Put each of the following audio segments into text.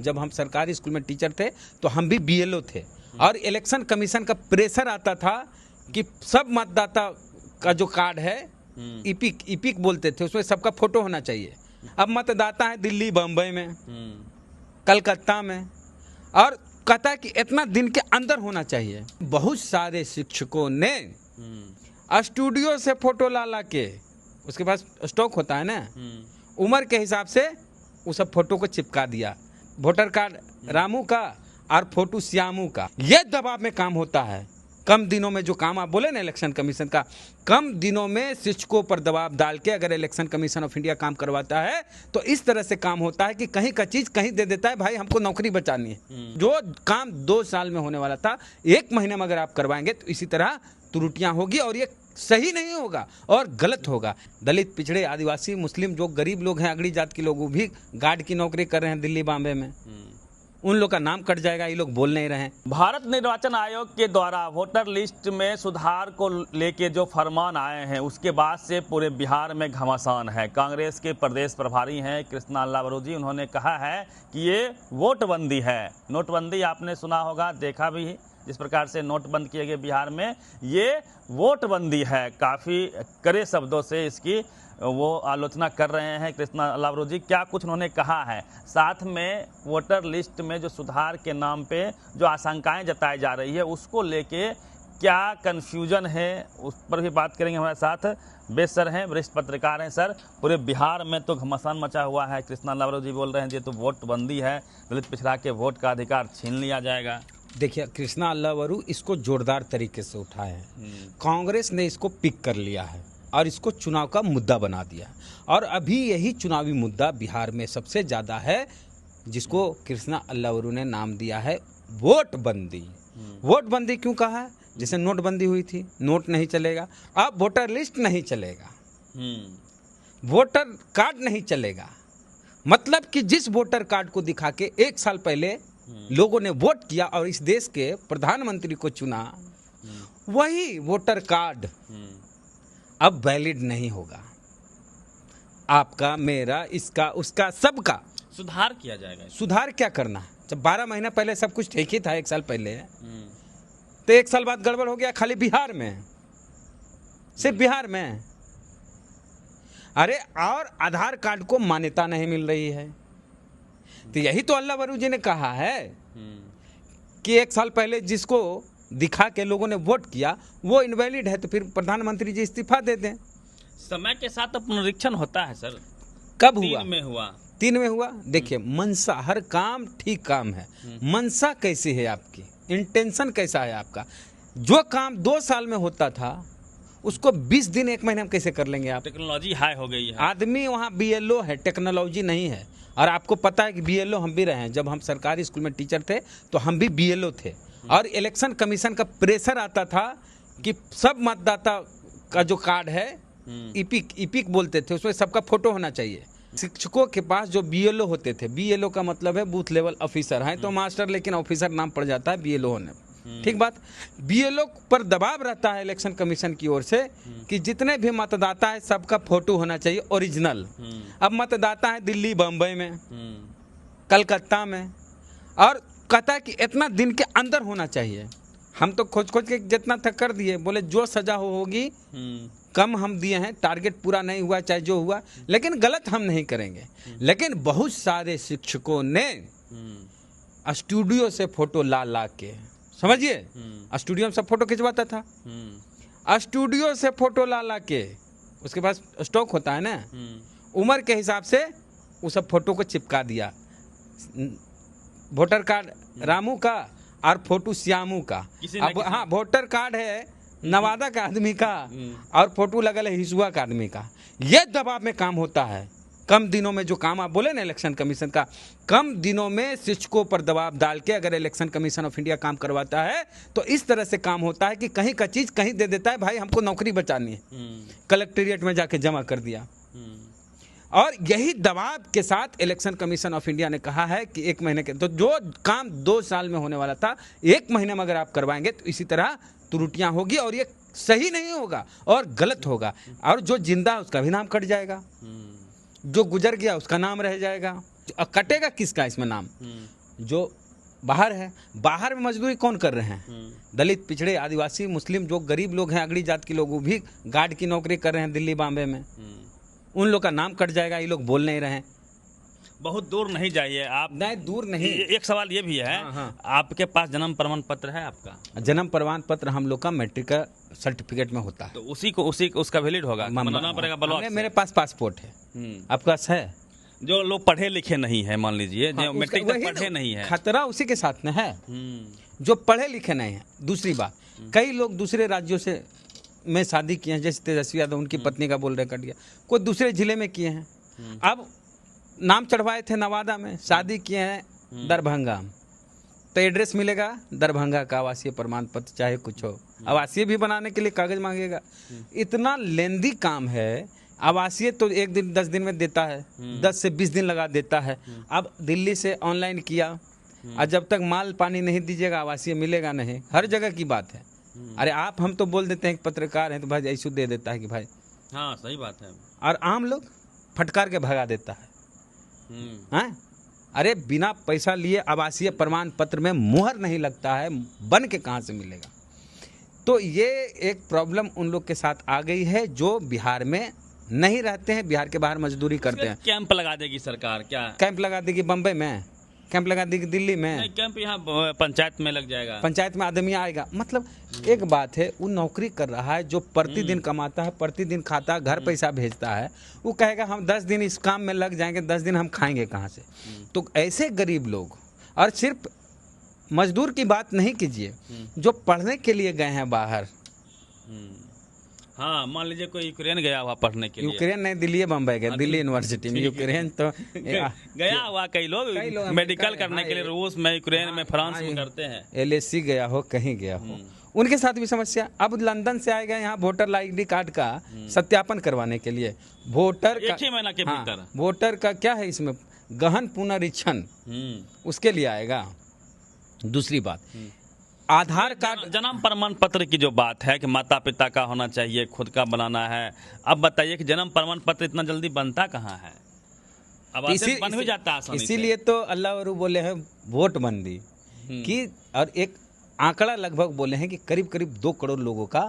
जब हम सरकारी स्कूल में टीचर थे तो हम भी बीएलओ थे और इलेक्शन कमीशन का प्रेशर आता था कि सब मतदाता का जो कार्ड है इपिक बोलते थे, उसमें सबका फोटो होना चाहिए। अब मतदाता है दिल्ली, बम्बई में, कलकत्ता में, और कहता है कि इतना दिन के अंदर होना चाहिए। बहुत सारे शिक्षकों ने स्टूडियो से फोटो ला के, उसके पास स्टॉक होता है ना, उम्र के हिसाब से उस सब फोटो को चिपका दिया। वोटर कार्ड रामू का और फोटो श्यामू का। ये दबाव में काम होता है। कम दिनों में जो काम आप बोले ना इलेक्शन कमीशन का, कम दिनों में शिक्षकों पर दबाव डाल के अगर इलेक्शन कमीशन ऑफ इंडिया काम करवाता है तो इस तरह से काम होता है कि कहीं का चीज कहीं दे देता है, भाई हमको नौकरी बचानी है। जो काम 2 साल में होने वाला था 1 महीने में अगर आप करवाएंगे तो इसी तरह त्रुटियां होगी और ये सही नहीं होगा और गलत होगा। दलित, पिछड़े, आदिवासी, मुस्लिम जो गरीब लोग हैं, अगड़ी जात के लोग, वो भी गार्ड की नौकरी कर रहे हैं दिल्ली, बॉम्बे में, उन लोग का नाम कट जाएगा। ये लोग बोल नहीं रहे हैं। भारत निर्वाचन आयोग के द्वारा वोटर लिस्ट में सुधार को लेके जो फरमान आए हैं उसके बाद से पूरे बिहार में घमासान है। कांग्रेस के प्रदेश प्रभारी हैं कृष्णा अल्लावरू जी, उन्होंने कहा है कि ये वोटबंदी है। नोटबंदी आपने सुना होगा, देखा भी, जिस प्रकार से नोट बंद किए गए बिहार में, ये वोटबंदी है। काफ़ी कड़े शब्दों से इसकी वो आलोचना कर रहे हैं कृष्णा अल्लावरू जी। क्या कुछ उन्होंने कहा है, साथ में वोटर लिस्ट में जो सुधार के नाम पे जो आशंकाएं जताई जा रही है उसको लेके क्या कन्फ्यूजन है, उस पर भी बात करेंगे। हमारे साथ बेस सर हैं, वरिष्ठ पत्रकार हैं। सर, पूरे बिहार में तो घमासान मचा हुआ है। कृष्णा अल्लावरू जी बोल रहे हैं ये तो वोटबंदी है, दलित पिछड़ा के वोट का अधिकार छीन लिया जाएगा। देखिए, कृष्णा अल्लावरू इसको जोरदार तरीके से उठाए हैं। कांग्रेस ने इसको पिक कर लिया है और इसको चुनाव का मुद्दा बना दिया। और अभी यही चुनावी मुद्दा बिहार में सबसे ज़्यादा है, जिसको कृष्णा अल्लावरू ने नाम दिया है वोटबंदी। वोटबंदी क्यों कहा है? जैसे नोटबंदी हुई थी, नोट नहीं चलेगा, अब वोटर लिस्ट नहीं चलेगा, वोटर कार्ड नहीं चलेगा। मतलब कि जिस वोटर कार्ड को दिखा के 1 साल पहले लोगों ने वोट किया और इस देश के प्रधानमंत्री को चुना, वही वोटर कार्ड अब वैलिड नहीं होगा। आपका, मेरा, इसका, उसका, सबका सुधार किया जाएगा। सुधार क्या करना? जब 12 महीना पहले सब कुछ ठीक ही था, 1 साल पहले, तो 1 साल बाद गड़बड़ हो गया। खाली बिहार में, सिर्फ बिहार में। अरे, और आधार कार्ड को मान्यता नहीं मिल रही है। तो यही तो अल्लावरू जी ने कहा है कि 1 साल पहले जिसको दिखा के लोगों ने वोट किया वो इनवैलिड है, तो फिर प्रधानमंत्री जी इस्तीफा दे दें। समय के साथ पुनरीक्षण होता है सर। कब हुआ? 3 में हुआ। देखिए, मनसा, हर काम ठीक काम है। मनसा कैसी है आपकी, इंटेंशन कैसा है आपका? जो काम 2 साल में होता था उसको 20 दिन 1 महीने में कैसे कर लेंगे आप? टेक्नोलॉजी हाई हो गई है। आदमी वहाँ बीएलओ है, टेक्नोलॉजी नहीं है। और आपको पता है कि बीएलओ हम भी रहे हैं। जब हम सरकारी स्कूल में टीचर थे तो हम भी बीएलओ थे और इलेक्शन कमीशन का प्रेशर आता था कि सब मतदाता का जो कार्ड है इपिक बोलते थे, उसमें सबका फोटो होना चाहिए। शिक्षकों के पास जो बीएलओ होते थे, बीएलओ का मतलब है बूथ लेवल ऑफिसर, हैं तो मास्टर, लेकिन ऑफिसर नाम पड़ जाता है बीएलओ होने। ठीक बात। बीएलओ पर दबाव रहता है इलेक्शन कमीशन की ओर से कि जितने भी मतदाता है सबका फोटो होना चाहिए ओरिजिनल। अब मतदाता है दिल्ली, बम्बई में, कलकत्ता में, और कहता है कि इतना दिन के अंदर होना चाहिए। हम तो खोज के जितना तक कर दिए, बोले जो सजा होगी कम हम दिए हैं, टारगेट पूरा नहीं हुआ चाहे जो हुआ, लेकिन गलत हम नहीं करेंगे। लेकिन बहुत सारे शिक्षकों ने स्टूडियो से फोटो ला के, समझिए, स्टूडियो में सब फोटो खिंचवाता था, स्टूडियो से फोटो ला के, उसके पास स्टॉक होता है ना, उम्र के हिसाब से उस सब फोटो को चिपका दिया। वोटर कार्ड रामू का और फोटो श्यामू का। अब हाँ, वोटर कार्ड है नवादा का आदमी का और फोटो लगल है हिसुआ का आदमी का। ये दबाव में काम होता है। कम दिनों में जो काम आप बोले ना इलेक्शन कमीशन का, कम दिनों में शिक्षकों पर दबाव डाल के अगर इलेक्शन कमीशन ऑफ इंडिया काम करवाता है तो इस तरह से काम होता है कि कहीं का चीज कहीं दे देता है, भाई हमको नौकरी बचानी है, कलेक्टेरिएट में जाके जमा कर दिया। और यही दबाव के साथ इलेक्शन कमीशन ऑफ इंडिया ने कहा है कि 1 महीने के, तो जो काम 2 साल में होने वाला था 1 महीने में अगर आप करवाएंगे तो इसी तरह त्रुटियां होगी और ये सही नहीं होगा और गलत होगा। और जो जिंदा है उसका भी नाम कट जाएगा, जो गुजर गया उसका नाम रह जाएगा। कटेगा किसका इसमें नाम? जो बाहर है, बाहर में मजदूरी कौन कर रहे हैं? दलित, पिछड़े, आदिवासी, मुस्लिम, जो गरीब लोग हैं, अगड़ी जात के लोग, वो भी गार्ड की नौकरी कर रहे हैं दिल्ली बॉम्बे में। उन लोग का नाम कट जाएगा, ये लोग बोल नहीं रहे हैं। बहुत दूर नहीं जाइए आप। नहीं, दूर नहीं। एक सवाल ये भी है, हाँ। आपके पास जन्म प्रमाण पत्र है आपका? जन्म प्रमाण पत्र हम लोग का मैट्रिक का सर्टिफिकेट में होता है, तो उसका वैलिड होगा, बनाना पड़ेगा ब्लॉक से? मेरे पास पासपोर्ट है। आपके पास है? जो लोग पढ़े लिखे नहीं है, मान लीजिए जो हाँ, मैट्रिक तक पढ़े नहीं है, खतरा उसी के साथ में है, जो पढ़े लिखे नहीं है। दूसरी बात, कई लोग दूसरे राज्यों से में शादी किए हैं, जैसे तेजस्वी यादव, उनकी पत्नी का बोल रहे कट गया, कोई दूसरे जिले में किए हैं। अब नाम चढ़वाए थे नवादा में, शादी किए हैं दरभंगा, तो एड्रेस मिलेगा दरभंगा का, आवासीय प्रमाण पत्र चाहे कुछ हो, आवासीय भी बनाने के लिए कागज मांगेगा। इतना लेंदी काम है। आवासीय तो 1 दिन 10 दिन में देता है, 10 से 20 दिन लगा देता है। अब दिल्ली से ऑनलाइन किया, और जब तक माल पानी नहीं दीजिएगा आवासीय मिलेगा नहीं। हर जगह की बात है। अरे हम तो बोल देते हैं कि पत्रकार हैं तो भाई ऐसे दे देता है कि भाई, हाँ सही बात है, और आम लोग फटकार के भगा देता है। हैं? अरे बिना पैसा लिए आवासीय प्रमाण पत्र में मुहर नहीं लगता है, बन के कहाँ से मिलेगा? तो ये एक प्रॉब्लम उन लोग के साथ आ गई है जो बिहार में नहीं रहते हैं, बिहार के बाहर मजदूरी करते हैं। कैंप लगा देगी सरकार क्या? कैंप लगा देगी बम्बई में, कैंप लगा देगी दिल्ली में। नहीं, कैंप यहाँ पंचायत में लग जाएगा, पंचायत में आदमी आएगा। मतलब एक बात है, वो नौकरी कर रहा है, जो प्रतिदिन कमाता है, प्रतिदिन खाता है, घर पैसा भेजता है, वो कहेगा हम 10 दिन इस काम में लग जाएंगे, 10 दिन हम खाएंगे कहाँ से? तो ऐसे गरीब लोग, और सिर्फ मजदूर की बात नहीं कीजिए, जो पढ़ने के लिए गए हैं बाहर, हाँ मान लीजिए कोई यूक्रेन गया हुआ पढ़ने के लिए, यूक्रेन नहीं, दिल्ली बम्बई गया, दिल्ली यूनिवर्सिटी में, यूक्रेन तो गया हुआ कई लोग मेडिकल करने के लिए रूस में, यूक्रेन में, फ्रांस में करते हैं, LSC गया हो, कहीं गया हो, उनके साथ भी समस्या। अब लंदन से आएगा यहाँ वोटर ID कार्ड का सत्यापन करवाने के लिए, वोटर का 1 ही महीना के भीतर, वोटर का क्या है इसमें गहन पुनरीक्षण, उसके लिए आएगा। दूसरी बात, आधार कार्ड, जन्म प्रमाण पत्र की जो बात है कि माता पिता का होना चाहिए, खुद का बनाना है, अब बताइए कि जन्म प्रमाण पत्र इतना जल्दी बनता कहाँ है? अब बन भी जाता है, इसीलिए तो अल्लाह वरू बोले हैं वोट बंदी की, और एक आंकड़ा लगभग बोले हैं कि करीब करीब 2 करोड़ लोगों का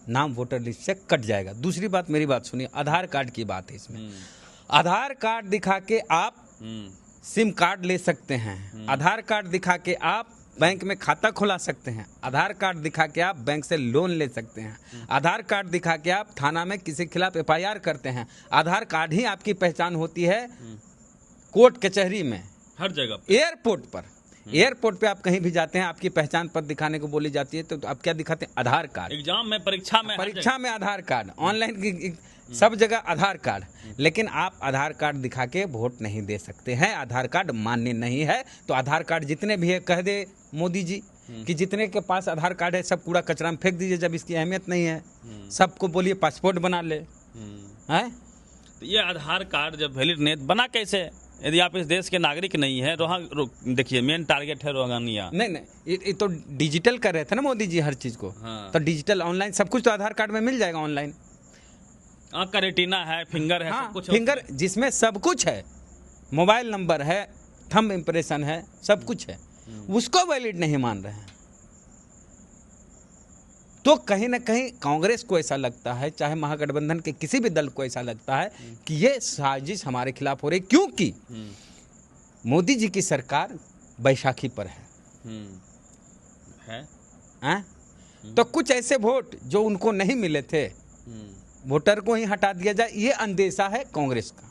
नाम वोटर लिस्ट से कट जाएगा। दूसरी बात, मेरी बात सुनिए, आधार कार्ड की बात है इसमें। आधार कार्ड दिखा के आप सिम कार्ड ले सकते हैं, आधार कार्ड दिखा के आप बैंक में खाता खुला सकते हैं, आधार कार्ड दिखा के आप बैंक से लोन ले सकते हैं, आधार कार्ड दिखा के आप थाना में किसी के खिलाफ FIR करते हैं। आधार कार्ड ही आपकी पहचान होती है कोर्ट कचहरी में, हर जगह, एयरपोर्ट पे आप कहीं भी जाते हैं, आपकी पहचान पत्र दिखाने को बोली जाती है, तो आप क्या दिखाते हैं? आधार कार्ड। एग्जाम में, परीक्षा में आधार कार्ड, ऑनलाइन की सब जगह आधार कार्ड। लेकिन आप आधार कार्ड दिखा के वोट नहीं दे सकते हैं, आधार कार्ड मान्य नहीं है। तो आधार कार्ड जितने भी है, कह दे मोदी जी कि जितने के पास आधार कार्ड है सब कूड़ा कचरा में फेंक दीजिए, जब इसकी अहमियत नहीं है। सबको बोलिए पासपोर्ट बना ले। हैं? तो ये आधार कार्ड जब वैलिड नहीं बना कैसे? यदि आप इस देश के नागरिक नहीं है, देखिए मेन टारगेट है रोहंगानिया। नहीं, ये तो डिजिटल कर रहे थे ना मोदी जी हर चीज को। हाँ। तो डिजिटल ऑनलाइन सब कुछ तो आधार कार्ड में मिल जाएगा ऑनलाइन। आँख का रेटिना है, फिंगर है, हाँ, सब कुछ, फिंगर जिसमें सब कुछ है, मोबाइल नंबर है, थंब इम्प्रेशन है, सब कुछ है, उसको वैलिड नहीं मान रहे हैं। तो कहीं ना कहीं कांग्रेस को ऐसा लगता है, चाहे महागठबंधन के किसी भी दल को ऐसा लगता है कि ये साजिश हमारे खिलाफ हो रही, क्योंकि मोदी जी की सरकार बैसाखी पर है? तो कुछ ऐसे वोट जो उनको नहीं मिले थे, वोटर को ही हटा दिया जाए, ये अंदेशा है कांग्रेस का,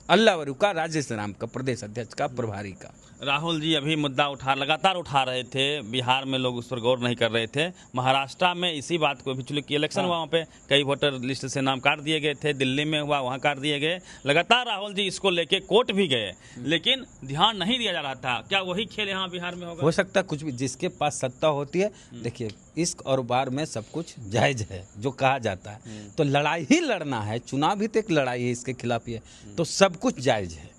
अल्लाह वरू का, राजेश राम का, प्रदेश अध्यक्ष का, प्रभारी का। राहुल जी अभी मुद्दा लगातार उठा रहे थे, बिहार में लोग उस पर गौर नहीं कर रहे थे, महाराष्ट्र में इसी बात को भी, चूंकि इलेक्शन हुआ, वहाँ पे कई वोटर लिस्ट से नाम काट दिए गए थे, दिल्ली में हुआ वहाँ काट दिए गए, लगातार राहुल जी इसको लेके कोर्ट भी गए, लेकिन ध्यान नहीं दिया जा रहा था। क्या वही खेल यहाँ बिहार में होगा? हो सकता कुछ भी, जिसके पास सत्ता होती है, देखिए इश्क और बार में सब कुछ जायज है जो कहा जाता है, तो लड़ाई ही लड़ना है, चुनाव भी तो एक लड़ाई है इसके खिलाफ, ये तो सब कुछ जायज है।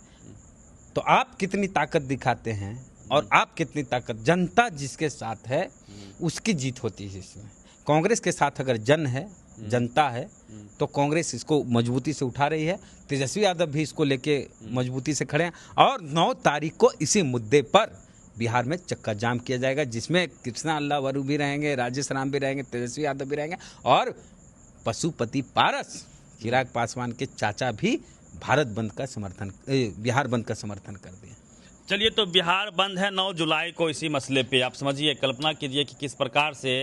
तो आप कितनी ताकत दिखाते हैं और आप कितनी ताकत, जनता जिसके साथ है उसकी जीत होती है। इसमें कांग्रेस के साथ अगर जन है जनता है, तो कांग्रेस इसको मजबूती से उठा रही है। तेजस्वी यादव भी इसको लेके मजबूती से खड़े हैं और 9 तारीख को इसी मुद्दे पर बिहार में चक्का जाम किया जाएगा, जिसमें कृष्णा वरू भी रहेंगे, राजेश राम भी रहेंगे, तेजस्वी यादव भी रहेंगे और पशुपति पारस चिराग पासवान के चाचा भी बिहार बंद का समर्थन कर दिए। चलिए, तो बिहार बंद है 9 जुलाई को। इसी मसले पे आप समझिए, कल्पना कीजिए कि किस प्रकार से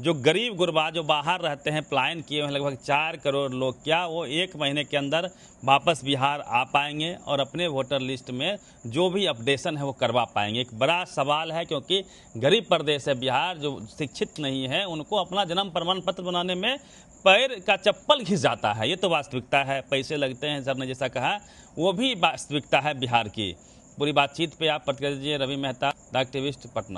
जो गरीब गुरबा जो बाहर रहते हैं, पलायन किए हुए लगभग 4 करोड़ लोग, क्या वो 1 महीने के अंदर वापस बिहार आ पाएंगे और अपने वोटर लिस्ट में जो भी अपडेशन है वो करवा पाएंगे? एक बड़ा सवाल है, क्योंकि गरीब प्रदेश है बिहार, जो शिक्षित नहीं है उनको अपना जन्म प्रमाण पत्र बनाने में पैर का चप्पल घिस जाता है। ये तो वास्तविकता है, पैसे लगते हैं, सर ने जैसा कहा, वो भी वास्तविकता है बिहार की। पूरी बातचीत पे आप प्रतिक्रिया दीजिए। Ravi Mehta, the activist, Patna.